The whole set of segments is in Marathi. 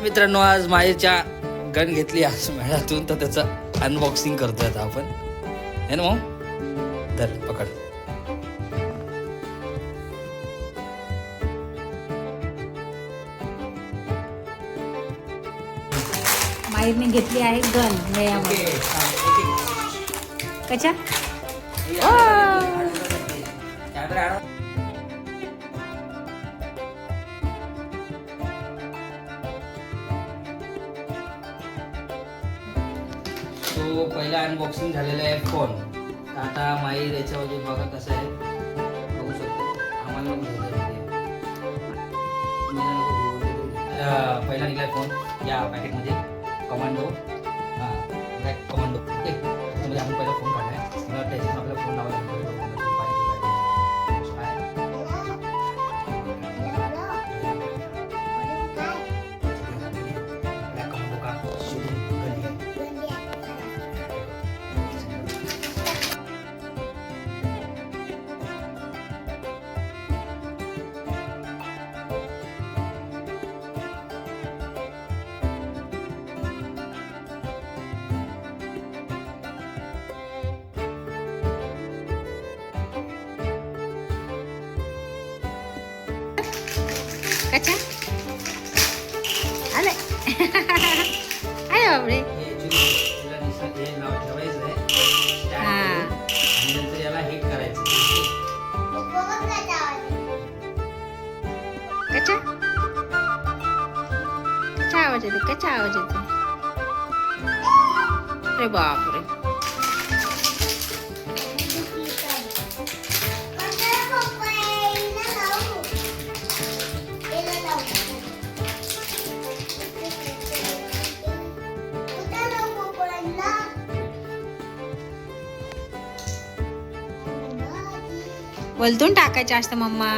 मित्रांनो, आज माहीच्या गन घेतली आज मेळ्यातून, तर त्याचं अनबॉक्सिंग करतोय आता आपण, है ना मग? तर पकड. माहीने घेतली आहे गन मेळ्यामध्ये. कशा तो पहिला अनबॉक्सिंग झालेला आहे फोन. आता माहीर याच्यावर बघा कसं आहे, बघू शकतो. आम्हाला पहिला निघाला फोन या पॅकेटमध्ये, कमांडो. हां, ब्लॅक कमांडो. ओके, त्याच्यामध्ये आपण पहिला फोन काढला आहे. मला त्याच्यात आपल्याला फोन लावायला कशा आले अरे बापरे. याला हिट करायचं. कशा कशा आवाज येते, कशा आवाज येते. अरे बापरे. वरतून टाकायचं असतं मम्मा,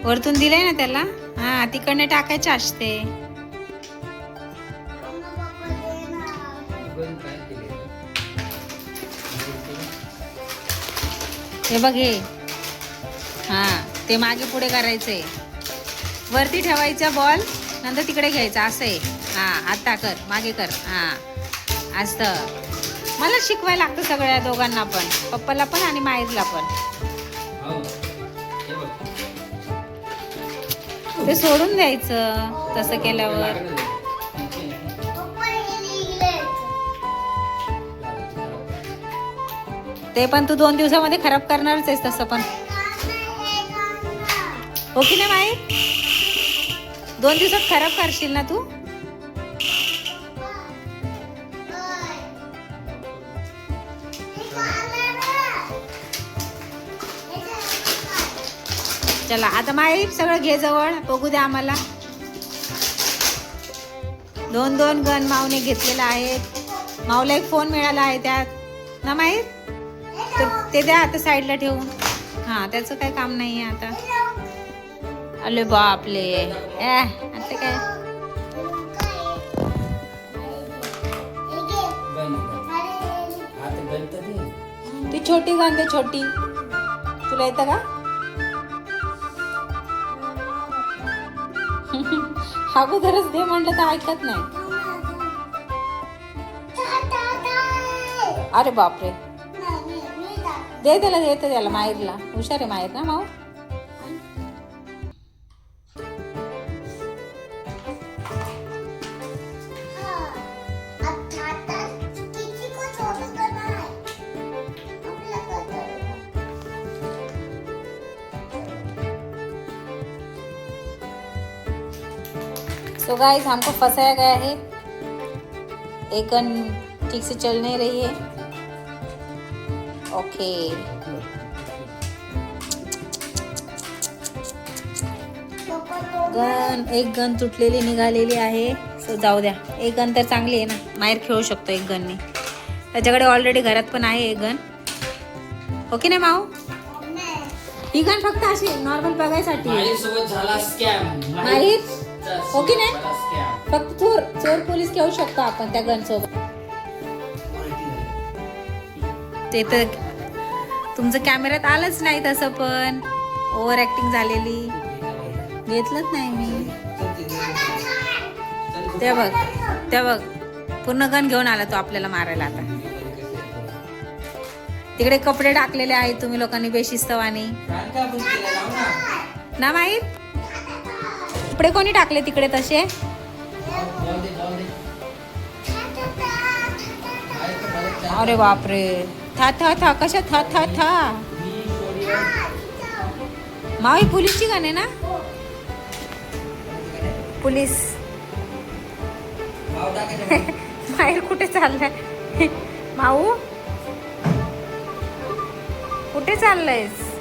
वरतून दिलंय ना त्याला. हा, तिकडनं टाकायचं असते. हे बघ हे. हा, ते मागे पुढे करायचंय. वरती ठेवायचा बॉल, नंतर तिकडे घ्यायचा असं आहे. हा, आता कर, मागे कर. हा, असं मला शिकवायला लागतं सगळ्या दोघांना पण, पप्पाला पण आणि माहीरला पण. ते सोडून द्यायचं तसं केल्यावर. ते पण तू 2 दिवसामध्ये खराब करणारच आहेस तसं पण, हो की नाही माई? 2 दिवसात खराब करशील ना तू. चला आता माई सगळं घे जवळ, बघू द्या आम्हाला. 2 गन माऊने घेतलेला आहे. माऊला एक फोन मिळाला आहे त्यात ना माहीर. तर ते द्या आता साईडला ठेवून. हा, त्याचं काही काम नाही आहे आता. अरे बापले, आता काय ती छोटी गन दे, छोटी. तुला येतं का? अगोदरच दे म्हणलं तर ऐकत नाही. अरे बापरे, दे त्याला, देतं त्याला माहीरला. हुशार आहे माहीर ना माऊ. तो गाइस हमको फंसाया गया है. एक गन ठीक से चल नहीं रही है. ओके, एक गन तुटलेली निघालेली आहे. सो जाऊ द्या. एक गन तर चांगली आहे ना, माहीर खेळू शकतो एक गनने. त्याच्याकडे ऑलरेडी घरात पण आहे एक गन, हो की नाही माऊ? ही गन फक्त अशी नॉर्मल बघायसाठी. माहीर हो की नाही? फक्त चोर पोलीस घेऊ शकतो आपण त्या गन सोबत. ते तर तुमचं कॅमेऱ्यात आलंच नाही तसं, पण ओव्हर ऍक्टिंग झालेली घेतलंच नाही मी. ते बघ ते बघ पूर्ण गण घेऊन आला तो आपल्याला मारायला आता. तिकडे कपडे टाकलेले आहेत तुम्ही लोकांनी बेशिस्तवानी ना माहीत. कपडे कोणी टाकले तिकडे तसे. अरे बापरे था था था कशा था था था. मावी पोलीसची गाणे ना. पोलीस बाहेर कुठे चाललाय माऊ कुठे चाललंयस.